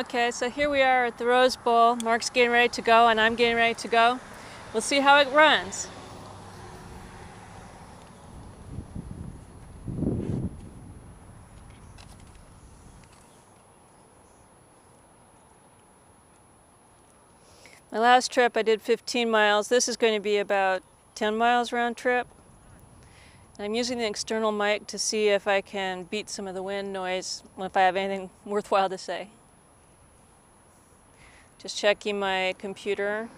Okay, so here we are at the Rose Bowl. Mark's getting ready to go and I'm getting ready to go. We'll see how it runs. My last trip I did 15 miles. This is going to be about 10 miles round trip. I'm using the external mic to see if I can beat some of the wind noise, if I have anything worthwhile to say. Just checking my computer.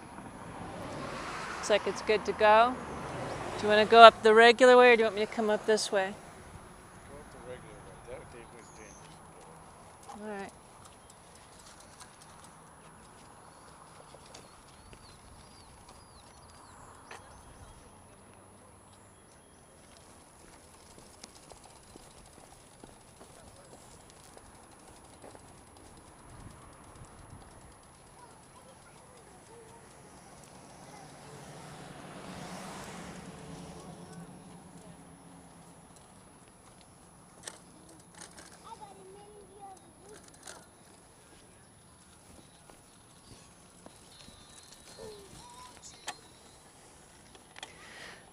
Looks like it's good to go. Do you want to go up the regular way or do you want me to come up this way? Go up the regular way. That was dangerous. All right.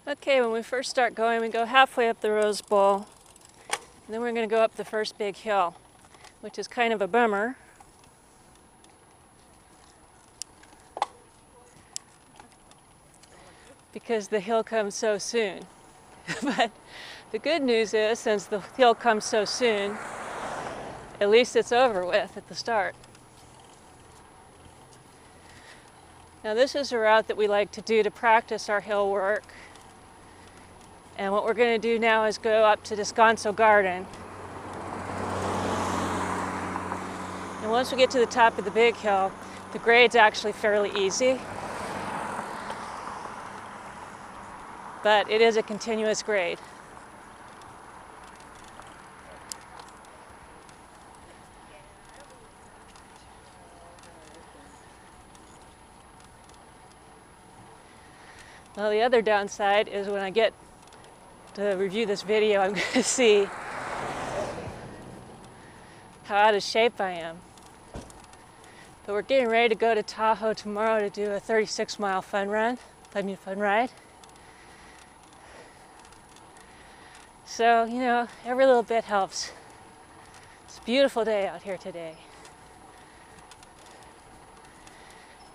Okay, when we first start going, we go halfway up the Rose Bowl, and then we're going to go up the first big hill, which is kind of a bummer. Because the hill comes so soon. But the good news is, since the hill comes so soon, at least it's over with at the start. Now this is a route that we like to do to practice our hill work. And what we're going to do now is go up to Descanso Garden. And once we get to the top of the big hill, the grade's actually fairly easy. But it is a continuous grade. Well, the other downside is when I get to review this video, I'm going to see how out of shape I am. But we're getting ready to go to Tahoe tomorrow to do a 36-mile fun ride. So, you know, every little bit helps. It's a beautiful day out here today.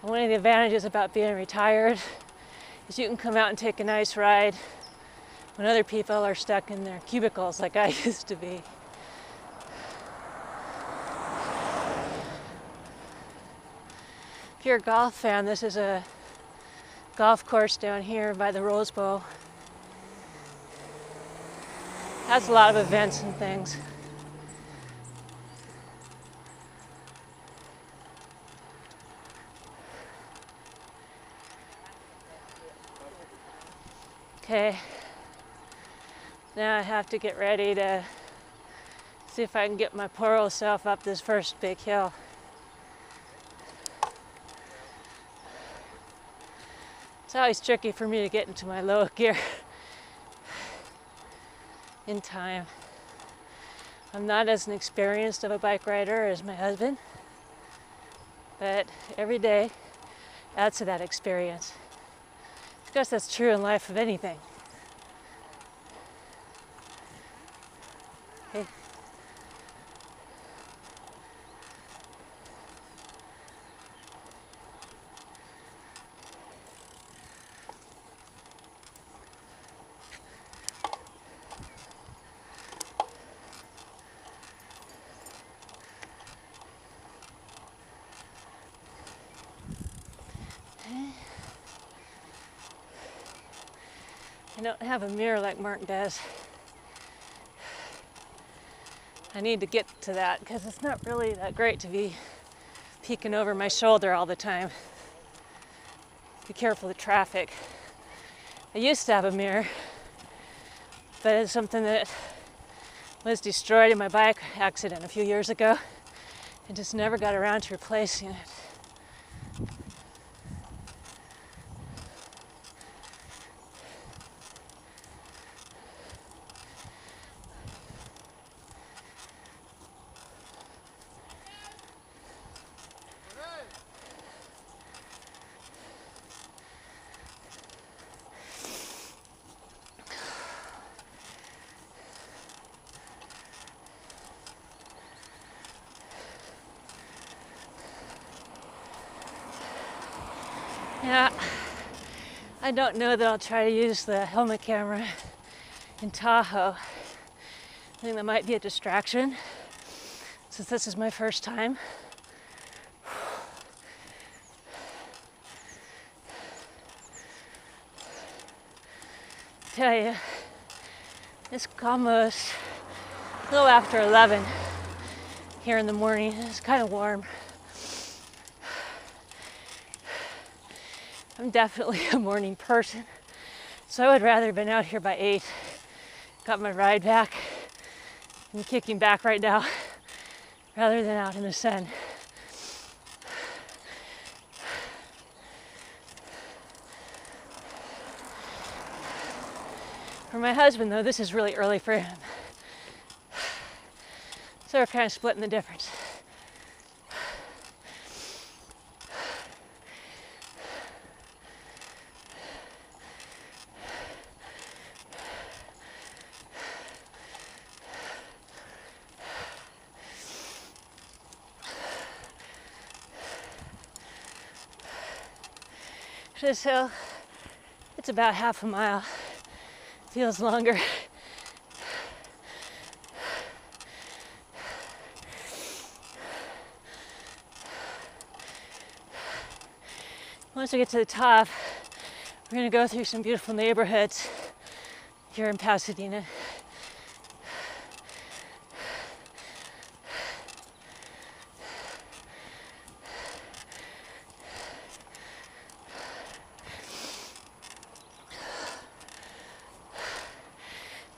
And one of the advantages about being retired is you can come out and take a nice ride when other people are stuck in their cubicles like I used to be. If you're a golf fan, this is a golf course down here by the Rose Bowl. Has a lot of events and things. Okay. Now I have to get ready to see if I can get my poor old self up this first big hill. It's always tricky for me to get into my low gear in time. I'm not as experienced of a bike rider as my husband, but every day adds to that experience. I guess that's true in life of anything. Okay. I don't have a mirror like Martin does. I need to get to that because it's not really that great to be peeking over my shoulder all the time. Be careful of traffic. I used to have a mirror, but it's something that was destroyed in my bike accident a few years ago and just never got around to replacing it. Yeah, I don't know that I'll try to use the helmet camera in Tahoe. I think that might be a distraction since this is my first time. Tell you, it's almost a little after 11 here in the morning. It's kind of warm. I'm definitely a morning person, so I would rather have been out here by 8. Got my ride back. I'm kicking back right now rather than out in the sun. For my husband, though, this is really early for him. So we're kind of splitting the difference. This hill, it's about half a mile. Feels longer. Once we get to the top, we're going to go through some beautiful neighborhoods here in Pasadena.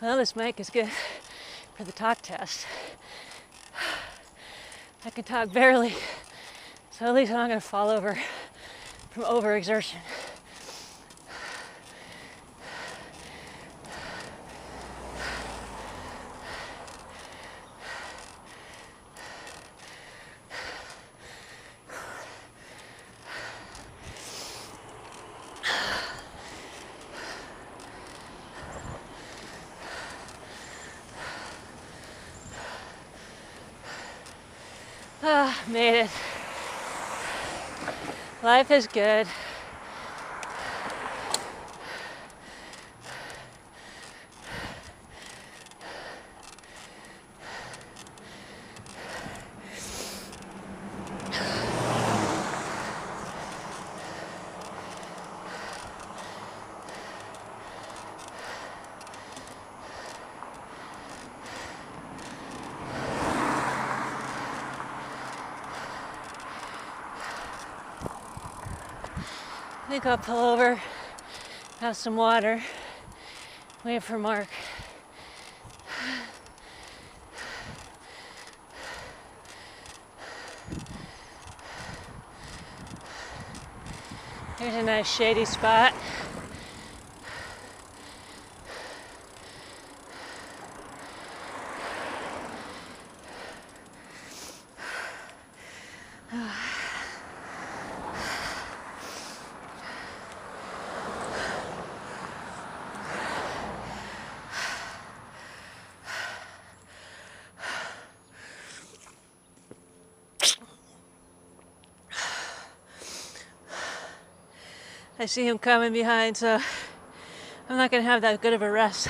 Well, this mic is good for the talk test. I can talk barely, so at least I'm not going to fall over from overexertion. Ah, made it. Life is good. I think I'll pull over, have some water, wait for Mark. Here's a nice shady spot. I see him coming behind, so I'm not going to have that good of a rest.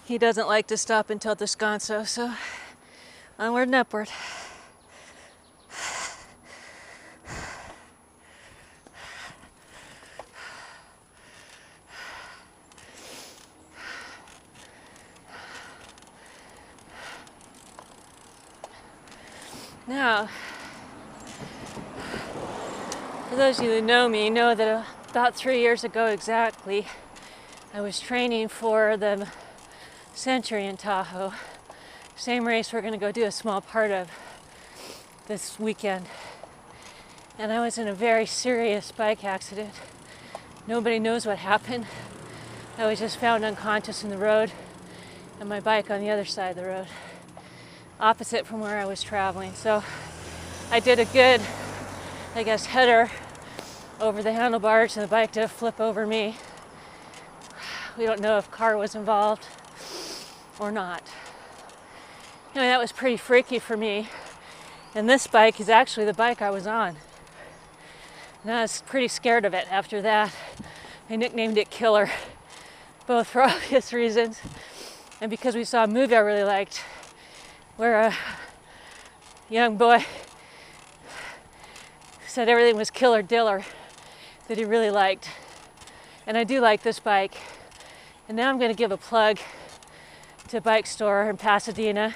He doesn't like to stop until Descanso, so onward and upward. Now, for those of you who know me, know that about 3 years ago exactly, I was training for the Century in Tahoe. Same race we're going to go do a small part of this weekend. And I was in a very serious bike accident. Nobody knows what happened. I was just found unconscious in the road and my bike on the other side of the road, opposite from where I was traveling. So I did a good, I guess, header over the handlebars and the bike to flip over me. We don't know if car was involved or not. Anyway, that was pretty freaky for me. And this bike is actually the bike I was on. And I was pretty scared of it after that. I nicknamed it Killer, both for obvious reasons and because we saw a movie I really liked where a young boy said everything was killer diller that he really liked. And I do like this bike. And now I'm going to give a plug to a bike store in Pasadena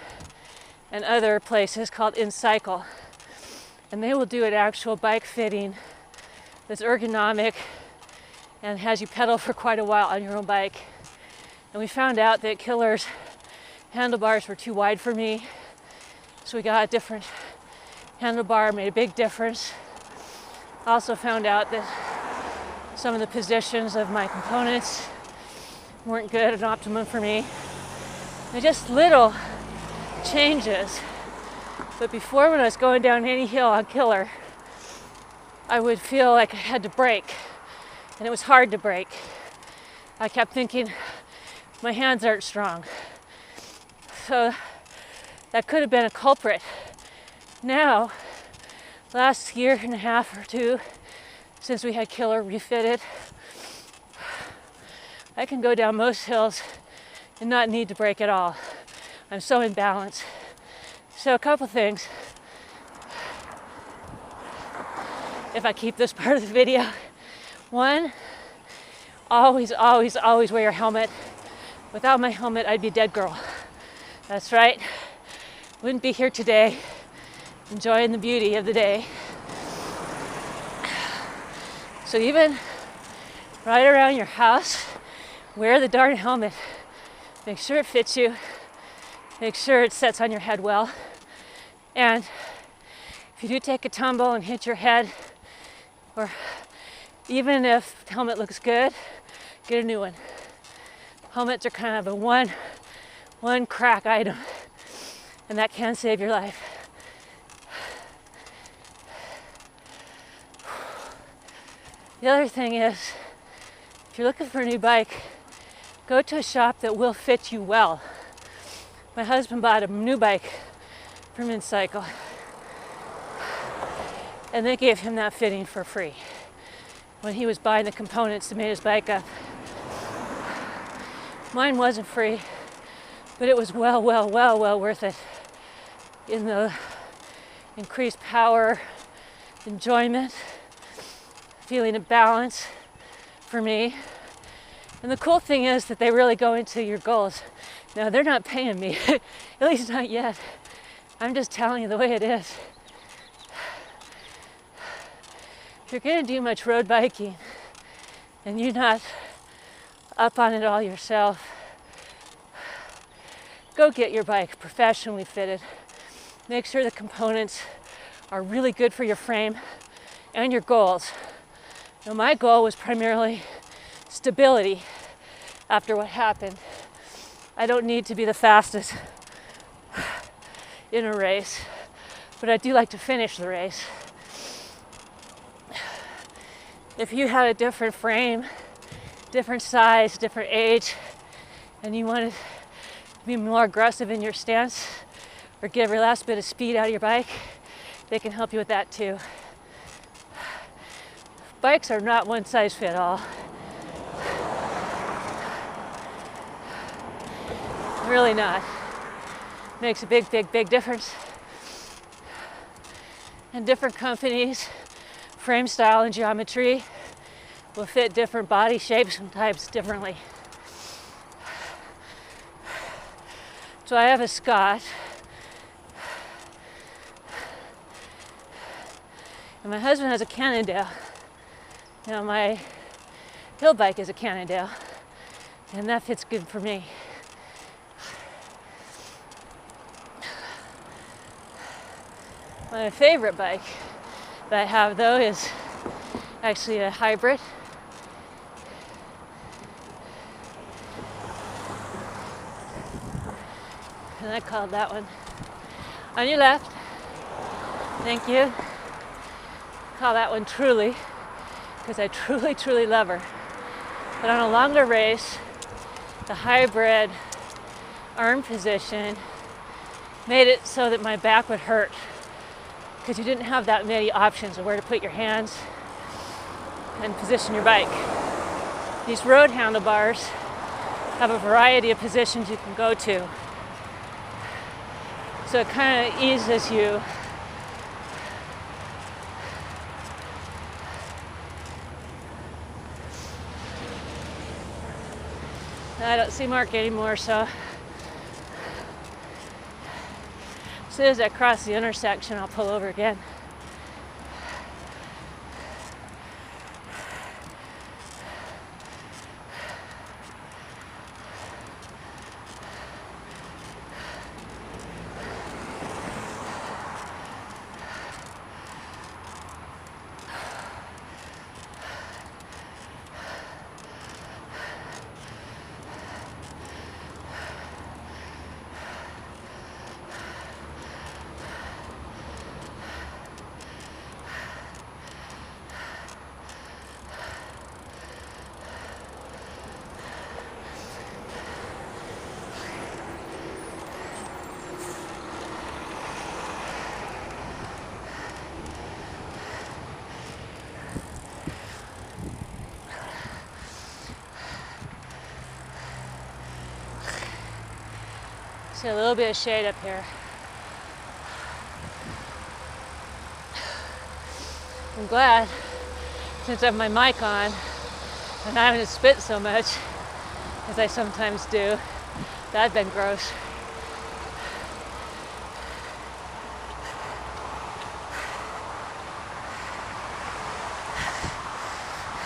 and other places called InCycle. And they will do an actual bike fitting that's ergonomic and has you pedal for quite a while on your own bike. And we found out that Killer's handlebars were too wide for me. So we got a different handlebar, made a big difference. Also found out that some of the positions of my components weren't good and optimum for me. They're just little changes. But before, when I was going down any hill on Killer, I would feel like I had to brake. And it was hard to brake. I kept thinking, my hands aren't strong. So that could have been a culprit. Now, last year and a half or two, since we had Killer refitted, I can go down most hills and not need to brake at all. I'm so in balance. So a couple things. If I keep this part of the video. One, always, always, always wear your helmet. Without my helmet, I'd be a dead girl. That's right. Wouldn't be here today, enjoying the beauty of the day. So even right around your house, wear the darn helmet. Make sure it fits you. Make sure it sets on your head well. And if you do take a tumble and hit your head, or even if the helmet looks good, get a new one. Helmets are kind of a one crack item, and that can save your life. The other thing is, if you're looking for a new bike, go to a shop that will fit you well. My husband bought a new bike from InCycle, and they gave him that fitting for free when he was buying the components to make his bike up. Mine wasn't free, but it was well worth it in the increased power, enjoyment, feeling of balance for me. And the cool thing is that they really go into your goals. Now, they're not paying me, at least not yet. I'm just telling you the way it is. If you're going to do much road biking and you're not up on it all yourself, go get your bike professionally fitted. Make sure the components are really good for your frame and your goals. Now, my goal was primarily stability after what happened. I don't need to be the fastest in a race, but I do like to finish the race. If you had a different frame, different size, different age, and you want to be more aggressive in your stance or get every last bit of speed out of your bike, they can help you with that too. Bikes are not one size fit all. Really not. Makes a big difference. And different companies, frame style and geometry will fit different body shapes and types differently. So I have a Scott, and my husband has a Cannondale. Now my hill bike is a Cannondale, and that fits good for me. My favorite bike that I have, though, is actually a hybrid. And I called that one. On your left. Thank you. Call that one Truly, because I truly love her. But on a longer race, the hybrid arm position made it so that my back would hurt because you didn't have that many options of where to put your hands and position your bike. These road handlebars have a variety of positions you can go to. So it kind of eases you. I don't see Mark anymore, so as soon as I cross the intersection, I'll pull over again. See a little bit of shade up here. I'm glad, since I have my mic on, and I haven't spit so much as I sometimes do. That'd been gross.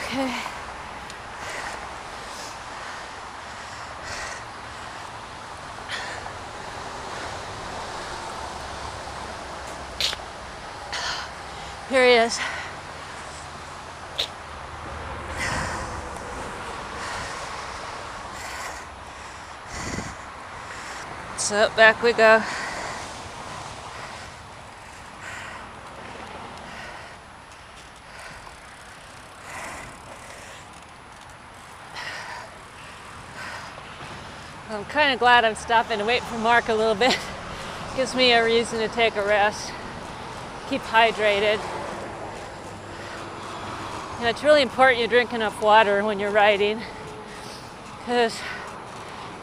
Okay. Here he is. So back we go. I'm kind of glad I'm stopping to wait for Mark a little bit. Gives me a reason to take a rest. Keep hydrated. You know, it's really important you drink enough water when you're riding, because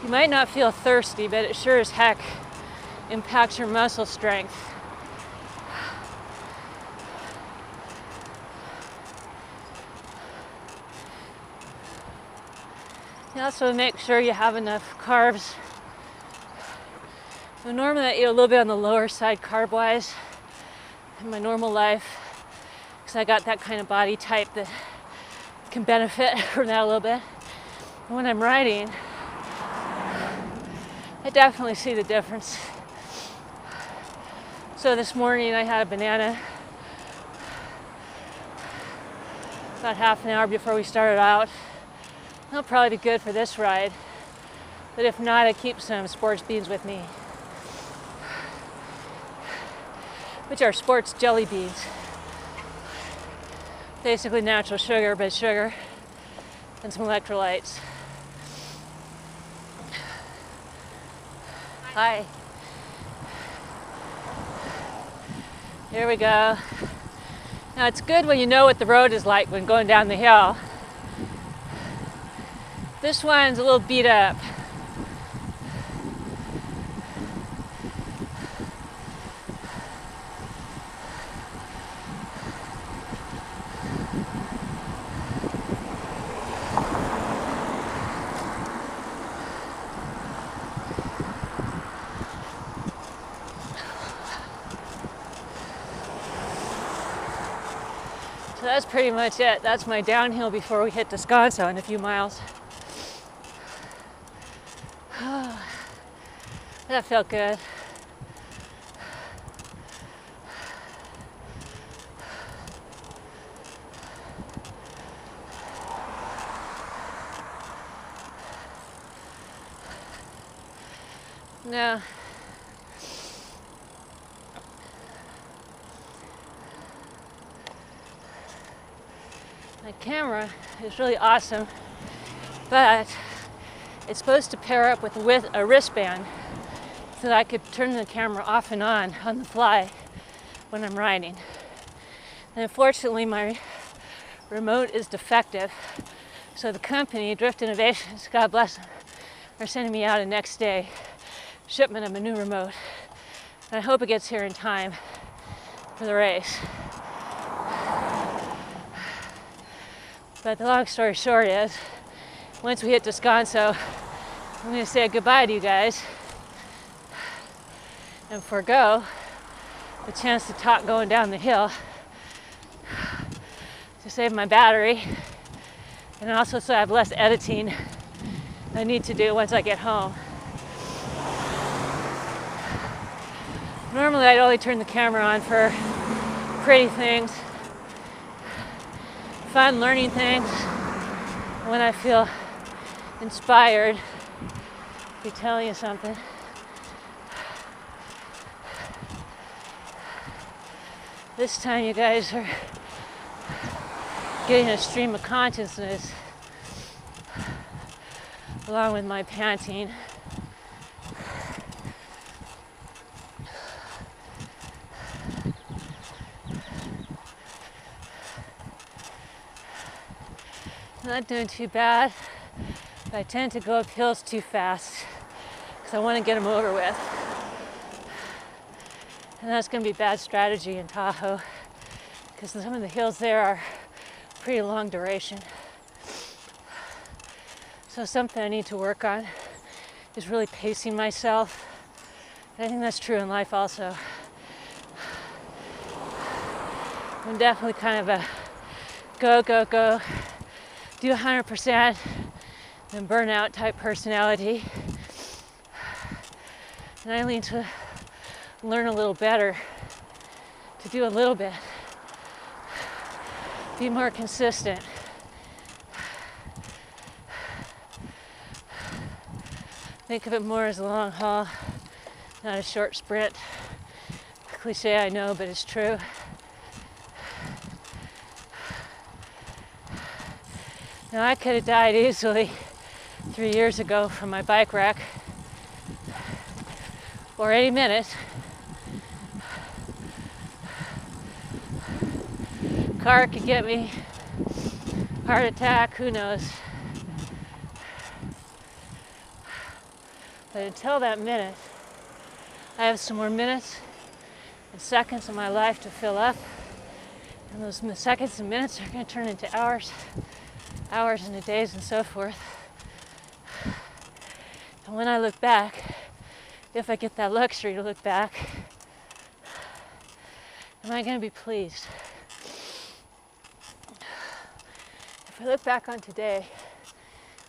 you might not feel thirsty, but it sure as heck impacts your muscle strength. You also make sure you have enough carbs. So normally I eat a little bit on the lower side carb-wise in my normal life, because I got that kind of body type that can benefit from that a little bit. And when I'm riding, I definitely see the difference. So this morning I had a banana about half an hour before we started out. That'll probably be good for this ride, but if not, I keep some sports beans with me, which are sports jelly beans. Basically natural sugar, but sugar, and some electrolytes. Hi. Here we go. Now it's good when you know what the road is like when going down the hill. This one's a little beat up. So that's pretty much it. That's my downhill before we hit Descanso in a few miles. That felt good. Now, my camera is really awesome, but It's supposed to pair up with a wristband so that I could turn the camera off and on the fly when I'm riding. And unfortunately, my remote is defective. So the company, Drift Innovations, God bless them, are sending me out a next day shipment of a new remote. And I hope it gets here in time for the race. But the long story short is, once we hit Descanso, I'm going to say goodbye to you guys and forego the chance to talk going down the hill to save my battery, and also so I have less editing I need to do once I get home. Normally I'd only turn the camera on for pretty things, fun learning things, when I feel inspired to be telling you something. This time you guys are getting a stream of consciousness along with my panting. Not doing too bad, but I tend to go up hills too fast because I want to get them over with. And that's going to be bad strategy in Tahoe because some of the hills there are pretty long duration. So something I need to work on is really pacing myself. And I think that's true in life also. I'm definitely kind of a go, go, go, do 100%, and burnout type personality. And I need to learn a little better, to do a little bit, be more consistent. Think of it more as a long haul, not a short sprint. Cliche, I know, but it's true. Now, I could have died easily 3 years ago from my bike wreck, or any minute. Car could get me, heart attack, who knows. But until that minute, I have some more minutes and seconds of my life to fill up. And those seconds and minutes are going to turn into hours, hours into days and so forth. And when I look back, if I get that luxury to look back, am I going to be pleased? If I look back on today,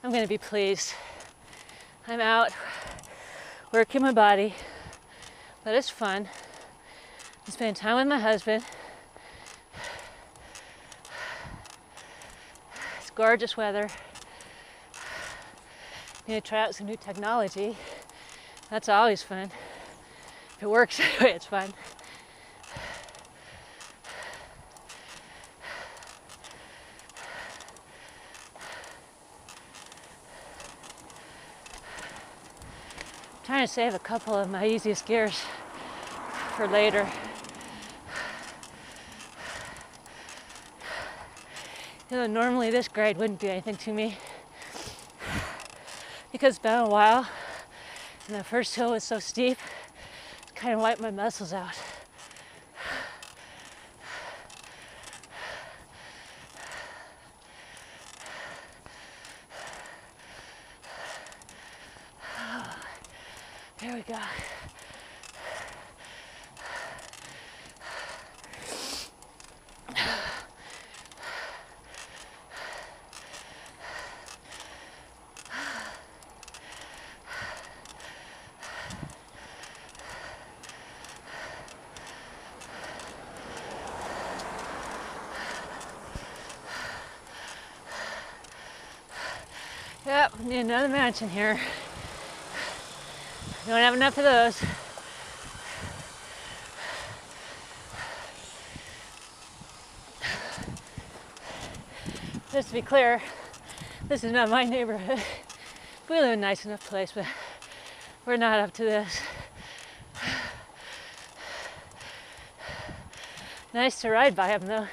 I'm going to be pleased. I'm out working my body, but it's fun. I'm spending time with my husband. It's gorgeous weather. Need to try out some new technology. That's always fun. If it works anyway, it's fun. I'm trying to save a couple of my easiest gears for later. You know, normally this grade wouldn't be anything to me because it's been a while and that first hill was so steep, it kind of wiped my muscles out. There we go. Yep, need another mansion here. Don't have enough of those. Just to be clear, this is not my neighborhood. We live in a nice enough place, but we're not up to this. Nice to ride by them though.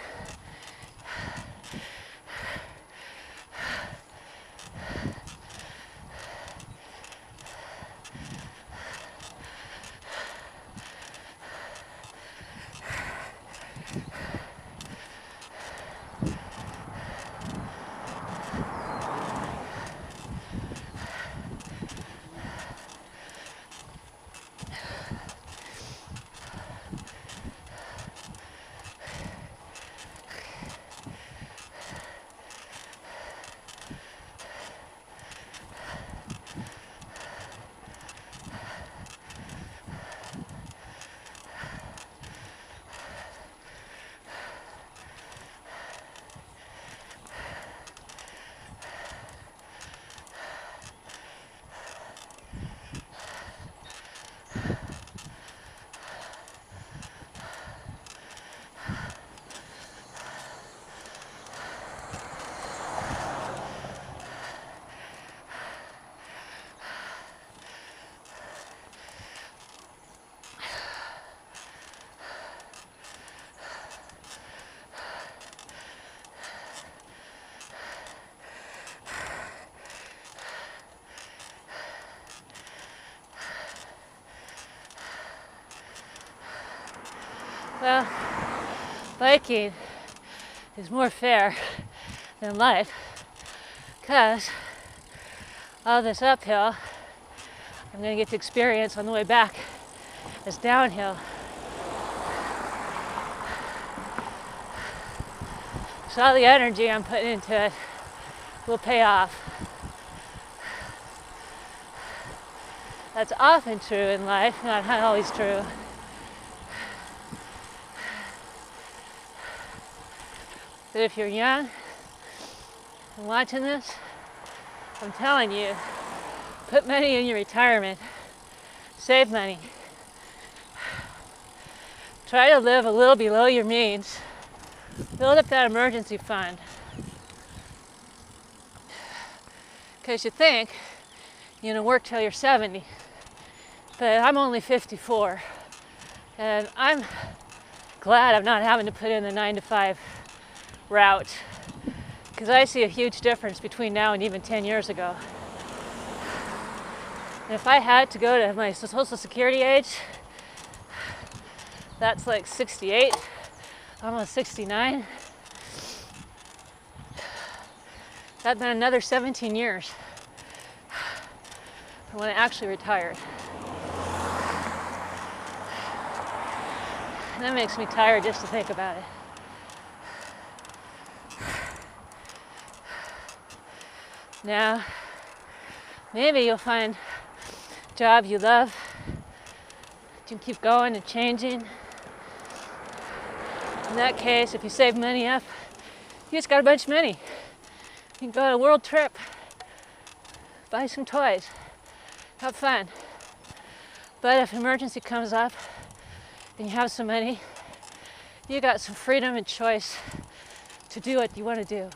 Well, biking is more fair than life because all this uphill I'm going to get to experience on the way back is downhill. So all the energy I'm putting into it will pay off. That's often true in life, not always true. But if you're young and watching this, I'm telling you, put money in your retirement, save money. Try to live a little below your means. Build up that emergency fund. Because you think you're going to work till you're 70, but I'm only 54. And I'm glad I'm not having to put in the 9-to-5 route, because I see a huge difference between now and even 10 years ago. And if I had to go to my Social Security age, that's like 68, almost 69. That'd been another 17 years from when I actually retired. And that makes me tired just to think about it. Now, maybe you'll find a job you love. You can keep going and changing. In that case, if you save money up, you just got a bunch of money. You can go on a world trip, buy some toys, have fun. But if an emergency comes up and you have some money, you got some freedom and choice to do what you want to do.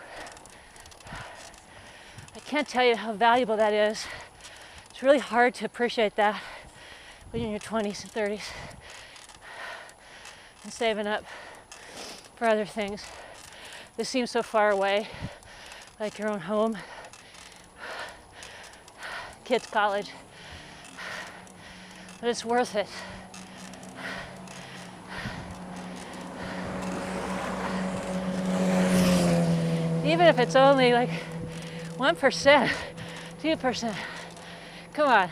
I can't tell you how valuable that is. It's really hard to appreciate that when you're in your 20s and 30s and saving up for other things. This seems so far away, like your own home, kids' college, but it's worth it. Even if it's only like 1%, 2%, come on,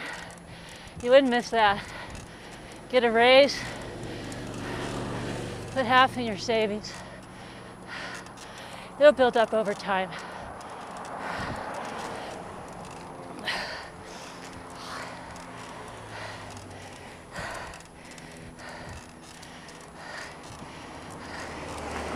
you wouldn't miss that. Get a raise, put half in your savings. It'll build up over time.